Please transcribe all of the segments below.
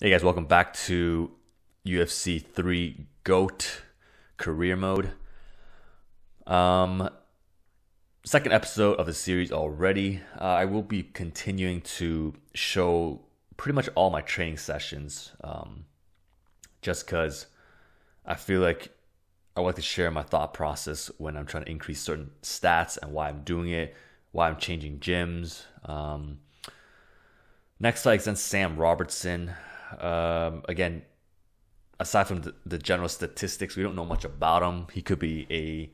Hey guys, welcome back to UFC 3 GOAT career mode. Second episode of the series already. I will be continuing to show pretty much all my training sessions, just because I feel like I like to share my thought process when I'm trying to increase certain stats and why I'm doing it, why I'm changing gyms. Next fight against Sam Robertson. Again, aside from the general statistics, we don't know much about him. He could be a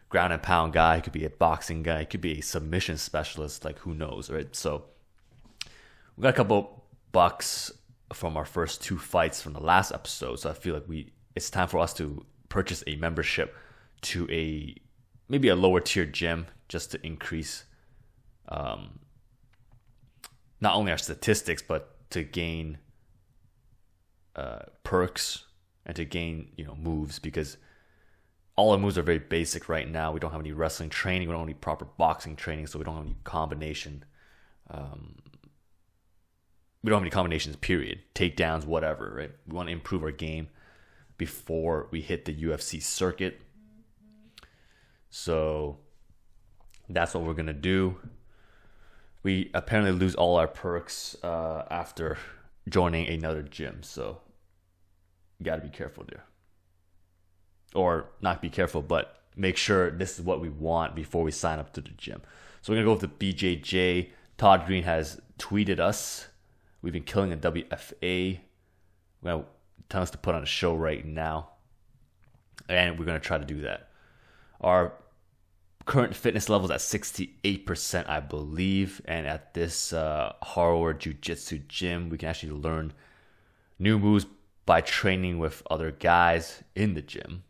ground and pound guy. He could be a boxing guy. He could be a submission specialist. Like, who knows, right? So we got a couple bucks from our first two fights from the last episode. So I feel like it's time for us to purchase a membership to maybe a lower tier gym just to increase not only our statistics but to gain perks and to gain moves, because all our moves are very basic right now. We don't have any wrestling training, we don't have any proper boxing training, so we don't have any combination. We don't have any combinations, period. Takedowns, whatever, right? We want to improve our game before we hit the UFC circuit. So that's what we're gonna do. We apparently lose all our perks after joining another gym, so you got to be careful there, or not be careful, but make sure this is what we want before we sign up to the gym. So we're gonna go with the BJJ. Todd Green has tweeted us. We've been killing a WFA. We're gonna tell us to put on a show right now, and we're gonna try to do that. Our current fitness level is at 68%, I believe, and at this Harvard Jiu-Jitsu gym, we can actually learn new moves by training with other guys in the gym.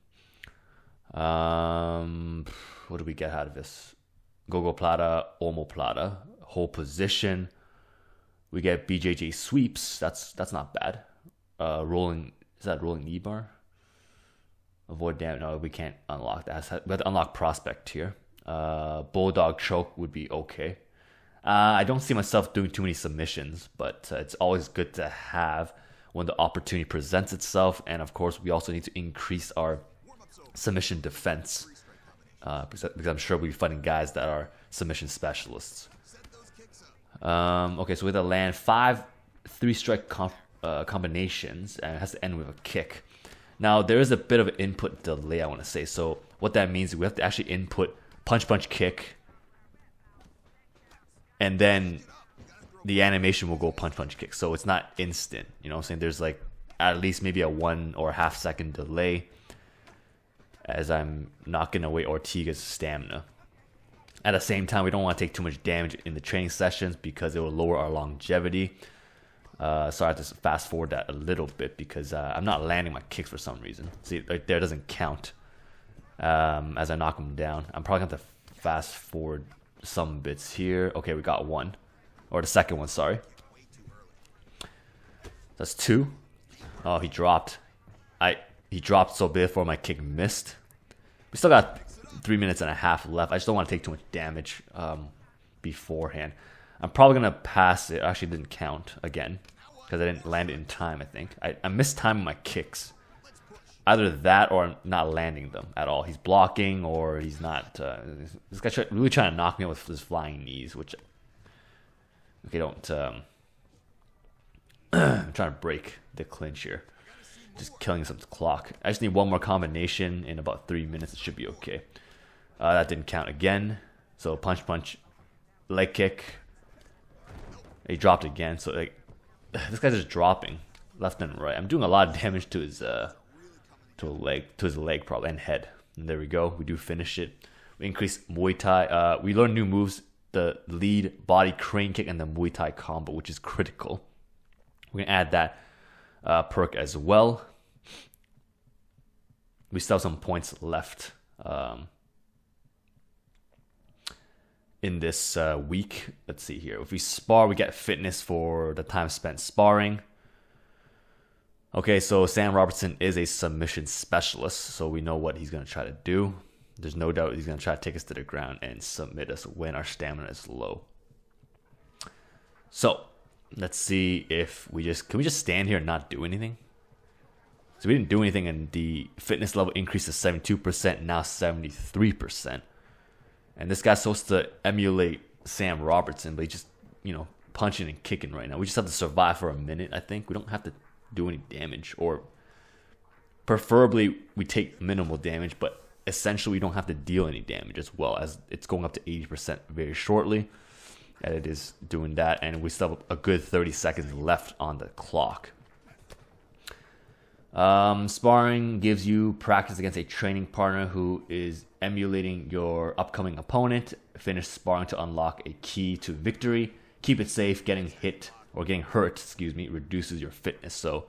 What do we get out of this? Gogo Plata, Omoplata, whole position. We get BJJ sweeps. That's not bad. Rolling, is that rolling knee bar? Avoid damage. No, we can't unlock that. We have to unlock prospect here. Bulldog choke would be okay. I don't see myself doing too many submissions, but it's always good to have when the opportunity presents itself. And of course, we also need to increase our submission defense, because I'm sure we'll be fighting guys that are submission specialists. Okay, so with a land 5 3-strike combinations, and it has to end with a kick. Now, there is a bit of an input delay, I want to say. So what that means is we have to actually input punch, punch, kick, and then the animation will go punch, punch, kick. So it's not instant. You know what I'm saying? There's like at least maybe a 1 or a half second delay as I'm knocking away Ortega's stamina. At the same time, we don't want to take too much damage in the training sessions because it will lower our longevity. So I have to fast forward that a little bit because I'm not landing my kicks for some reason. See, right there doesn't count as I knock them down. I'm probably going to have to fast forward some bits here. Okay, we got one. Or the second one, sorry. That's 2. Oh, he dropped. He dropped so before my kick missed. We still got 3 minutes and a half left. I just don't want to take too much damage beforehand. I'm probably going to pass it. Actually, it didn't count again because I didn't land it in time, I think. I missed timing my kicks. Either that or I'm not landing them at all. He's blocking or he's not. This guy's really trying to knock me out with his flying knees, which... Okay, don't... I'm trying to break the clinch here. Just killing some clock. I just need one more combination in about 3 minutes. It should be okay. That didn't count again. So punch, punch, leg kick. He dropped again. So like, this guy's just dropping left and right. I'm doing a lot of damage to his leg probably, and head. And there we go. We do finish it. We increase Muay Thai. We learn new moves. The lead body crane kick and the Muay Thai combo, which is critical. We're gonna add that perk as well. We still have some points left in this week. Let's see here. If we spar, we get fitness for the time spent sparring. Okay, so Sam Robertson is a submission specialist, so we know what he's going to try to do. There's no doubt he's going to try to take us to the ground and submit us when our stamina is low. So Let's see if can we just stand here and not do anything? So we didn't do anything, and the fitness level increased to 72%, now 73%. And this guy's supposed to emulate Sam Robertson, but he's just, punching and kicking right now. We just have to survive for a minute, I think. We don't have to do any damage, or preferably we take minimal damage, but essentially we don't have to deal any damage as well, as it's going up to 80% very shortly. And it is doing that, and we still have a good 30 seconds left on the clock. Sparring gives you practice against a training partner who is emulating your upcoming opponent. Finish sparring to unlock a key to victory. Keep it safe. Getting hurt, reduces your fitness. So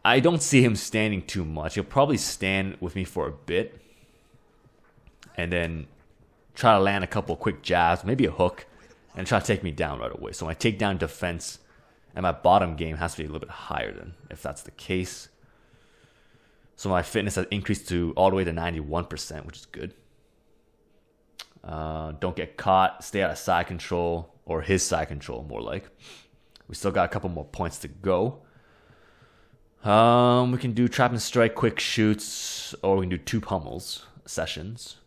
I don't see him standing too much. He'll probably stand with me for a bit and then try to land a couple quick jabs, maybe a hook, and try to take me down right away. So my takedown defense and my bottom game has to be a little bit higher than if that's the case. So my fitness has increased all the way to 91%, which is good. Don't get caught. Stay out of side control, or his side control, more like. We still got a couple more points to go. We can do trap and strike, quick shoots, or we can do 2 pummels sessions.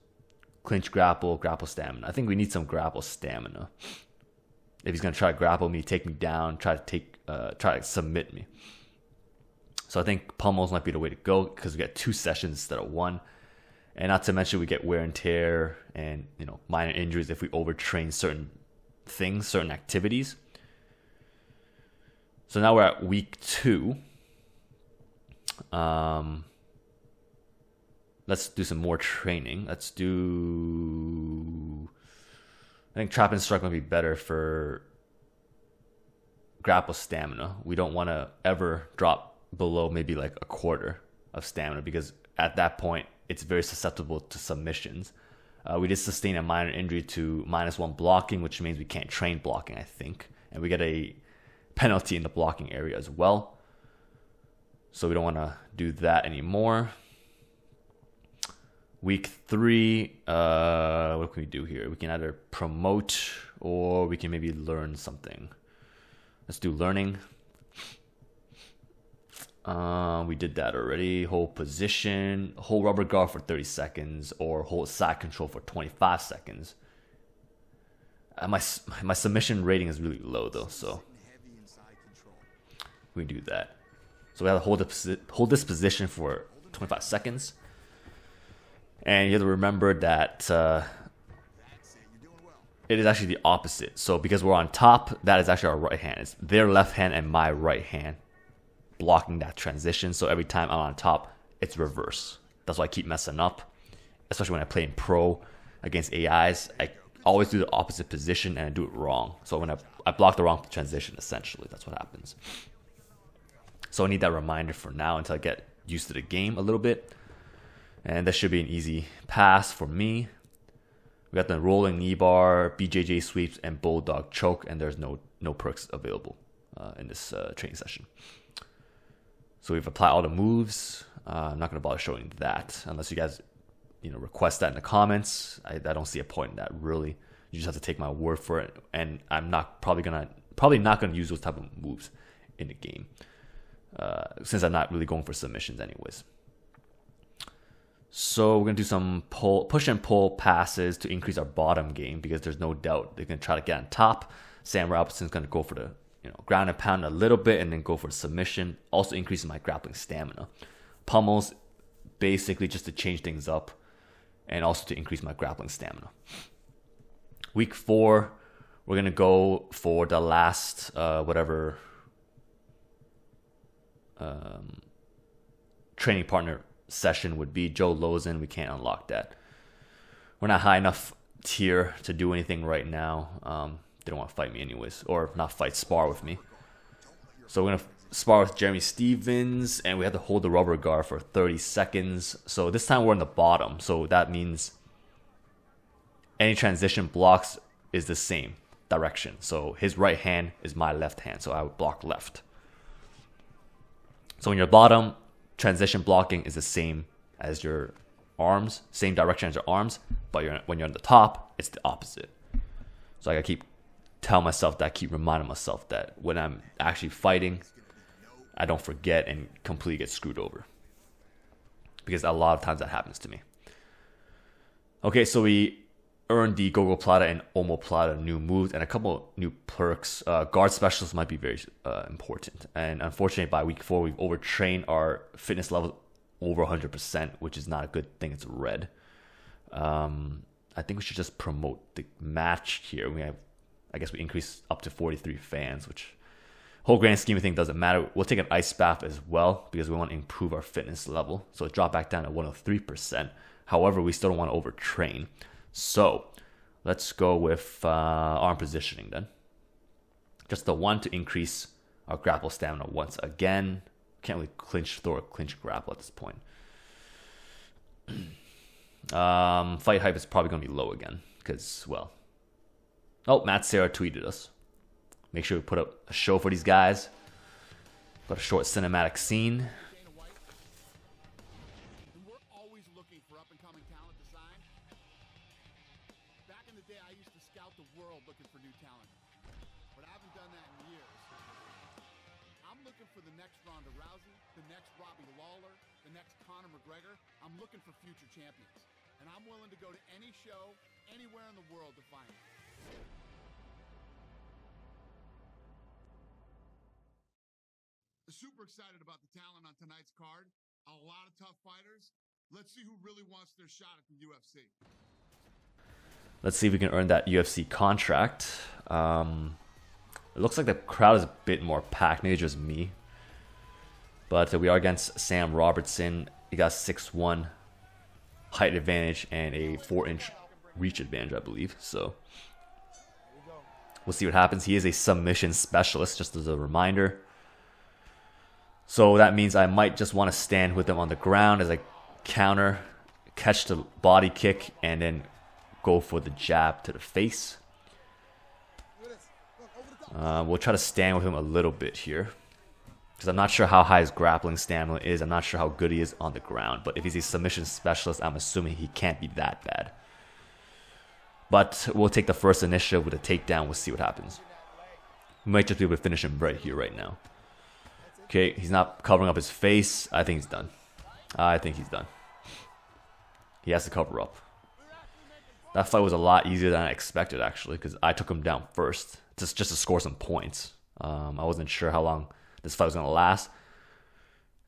Clinch, grapple stamina. I think we need some grapple stamina. If he's gonna try to grapple me, take me down, try to submit me. So I think pummels might be the way to go, because we get 2 sessions instead of 1. And not to mention we get wear and tear and minor injuries if we overtrain certain things, certain activities. So now we're at week 2. Let's do some more training. I think trap and strike might be better for grapple stamina. We don't want to ever drop below maybe like a quarter of stamina, because at that point it's very susceptible to submissions. We did sustain a minor injury to -1 blocking, which means we can't train blocking, I think. And we get a penalty in the blocking area as well. So we don't want to do that anymore. Week 3, what can we do here? We can either promote, or we can maybe learn something. Let's do learning. We did that already. Hold position, hold rubber guard for 30 seconds, or hold side control for 25 seconds. My submission rating is really low though, so we do that. So we have to hold this position for 25 seconds. And you have to remember that it is actually the opposite. So because we're on top, that is actually our right hand. It's their left hand and my right hand blocking that transition. So every time I'm on top, it's reverse. That's why I keep messing up, especially when I play in pro against AIs. I always do the opposite position and I do it wrong. So when I block the wrong transition, essentially, that's what happens. So I need that reminder for now until I get used to the game a little bit. And that should be an easy pass for me. We got the rolling knee bar, BJJ sweeps, and bulldog choke, and there's no perks available in this training session. So we've applied all the moves. I'm not going to bother showing that unless you guys request that in the comments. I don't see a point in that, really. You just have to take my word for it, and I'm probably not going to use those type of moves in the game, since I'm not really going for submissions anyways. So we're going to do some push and pull passes to increase our bottom game, because there's no doubt they're going to try to get on top. Sam Robinson's going to go for the ground and pound a little bit and then go for the submission. Also increases my grappling stamina. Pummels, basically just to change things up and also to increase my grappling stamina. Week 4, we're going to go for the last training partner session would be. Joe Lozen, we can't unlock that. We're not high enough tier to do anything right now. They don't want to fight me anyways, or not fight, spar with me. So we're going to spar with Jeremy Stevens, and we have to hold the rubber guard for 30 seconds. So this time we're in the bottom, so that means any transition blocks is the same direction. So his right hand is my left hand, so I would block left. So when you're bottom, transition blocking is the same as your arms, same direction as your arms, but when you're on the top, it's the opposite. So I gotta keep tell myself that, keep reminding myself that when I'm actually fighting, I don't forget and completely get screwed over. Because a lot of times that happens to me. Okay, so we earned the Gogo Plata and Omoplata new moves and a couple new perks. Guard specialists might be very important. And unfortunately, by week 4, we've overtrained our fitness level over 100%, which is not a good thing. It's red. I think we should just promote the match here. I guess we increased up to 43 fans, which whole grand scheme of things doesn't matter. We'll take an ice bath as well because we want to improve our fitness level. So it dropped back down to 103%. However, we still don't want to overtrain. So let's go with arm positioning then. Just the one to increase our grapple stamina once again. Can't really throw a clinch grapple at this point. Fight hype is probably going to be low again because, well. Oh, Matt Serra tweeted us. Make sure we put up a show for these guys. Got a short cinematic scene. We're always looking for up-and-coming talent to sign. Back in the day, I used to scout the world looking for new talent. But I haven't done that in years. I'm looking for the next Ronda Rousey, the next Robbie Lawler, the next Conor McGregor. I'm looking for future champions. And I'm willing to go to any show, anywhere in the world to find them. Super excited about the talent on tonight's card. A lot of tough fighters. Let's see who really wants their shot at the UFC. Let's see if we can earn that UFC contract. It looks like the crowd is a bit more packed. Maybe just me. But we are against Sam Robertson. He got 6'1" height advantage and a 4-inch reach advantage, I believe. So we'll see what happens. He is a submission specialist, just as a reminder. So that means I might just want to stand with him on the ground as I counter, catch the body kick, and then go for the jab to the face. We'll try to stand with him a little bit here, because I'm not sure how high his grappling stamina is. I'm not sure how good he is on the ground. But if he's a submission specialist, I'm assuming he can't be that bad. But we'll take the first initiative with a takedown. We'll see what happens. We might just be able to finish him right here, right now. Okay, he's not covering up his face. I think he's done. I think he's done. He has to cover up. That fight was a lot easier than I expected, actually, because I took him down first, just to score some points. I wasn't sure how long this fight was going to last.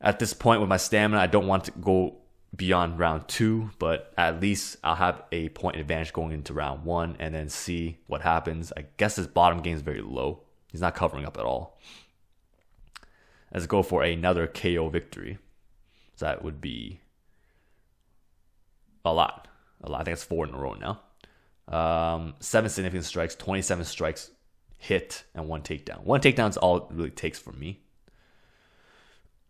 At this point with my stamina, I don't want to go beyond round 2, but at least I'll have a point advantage going into round 1 and then see what happens. I guess his bottom game is very low. He's not covering up at all. Let's go for another KO victory. So that would be a lot. I think it's 4 in a row now. 7 significant strikes, 27 strikes hit, and 1 takedown. 1 takedown is all it really takes for me.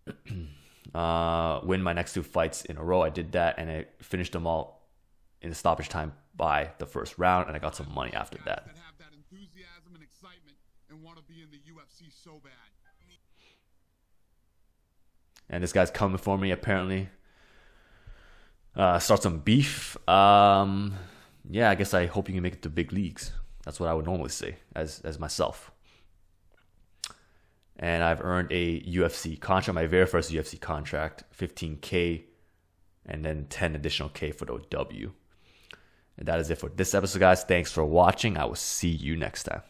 Win my next 2 fights in a row. I did that, and I finished them all in stoppage time by the first round, and I got some money after that. That have that enthusiasm and excitement and want to be in the UFC so bad. And this guy's coming for me, apparently. Start some beef. Yeah, I guess I hope you can make it to big leagues. That's what I would normally say as myself. And I've earned a UFC contract, my very first UFC contract, $15K, and then 10 additional K for the W. And that is it for this episode, guys. Thanks for watching. I will see you next time.